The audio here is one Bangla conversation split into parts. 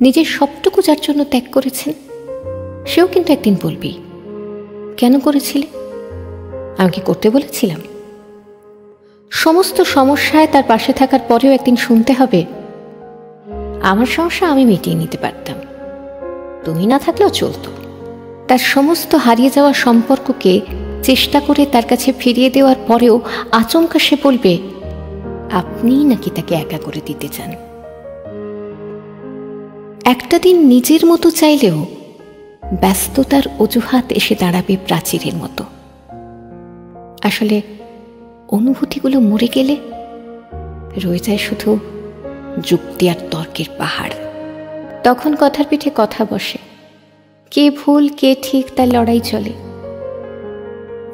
নিজের সবটুকু যার জন্য ত্যাগ করেছেন, সেও কিন্তু একদিন বলবি, কেন করেছিলে? আমি কি করতে বলেছিলাম? সমস্ত সমস্যায় তার পাশে থাকার পরেও একদিন শুনতে হবে, আমার সমস্যা আমি মিটিয়ে নিতে পারতাম, তুমি না থাকলেও চলতো। তার সমস্ত হারিয়ে যাওয়া সম্পর্ককে চেষ্টা করে তার কাছে ফিরিয়ে দেওয়ার পরেও আচমকা সে বলবে আপনিই নাকি তাকে একা করে দিতে চান। একটা দিন নিজের মতো চাইলেও ব্যস্ততার অজুহাত এসে দাঁড়াবে প্রাচীরের মতো। আসলে অনুভূতিগুলো মরে গেলে রয়ে যায় শুধু যুক্তি আর তর্কের পাহাড়। তখন কথার পিঠে কথা বসে, কে ভুল কে ঠিক তার লড়াই চলে।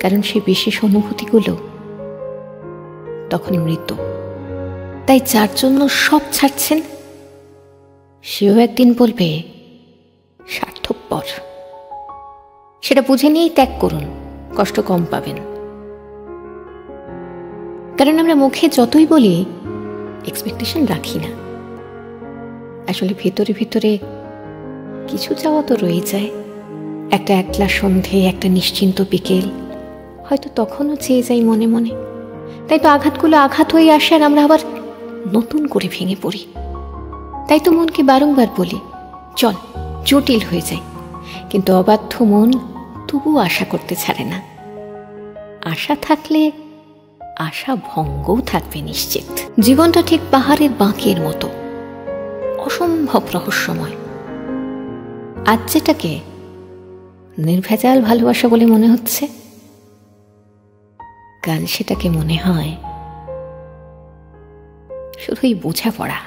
কারণ সেই বিশেষ অনুভূতিগুলো তখন মৃত। তাই যার জন্য সব ছাড়ছেন, সেও একদিন বলবে স্বার্থপর। সেটা বুঝে নিয়েই ত্যাগ করুন, কষ্ট কম পাবেন। কারণ আমরা মুখে যতই বলি এক্সপেকটেশন রাখি না, আসলে ভিতরে ভিতরে কিছু চাওয়া তো রয়ে যায়। একটা একলা সন্ধে, একটা নিশ্চিন্ত বিকেল, হয়তো তখনও চেয়ে যাই মনে মনে। তাই তো আঘাতগুলো আঘাত হয়ে আসে আর আমরা আবার নতুন করে ভেঙে পড়ি। তাই তো মনকে বারংবার বলি চল, জটিল হয়ে যায়। কিন্তু অবাধ্য মন তবু আশা করতে ছাড়ে না। আশা থাকলে আশা ভঙ্গও থাকবে নিশ্চিত। জীবনটা ঠিক পাহাড়ের বাঁকের মতো, অসম্ভব রহস্যময়। আজ যেটাকে নির্ভেজাল ভালোবাসা বলে মনে হচ্ছে, কাল সেটাকে মনে হয় শুধুই বোঝাপড়া।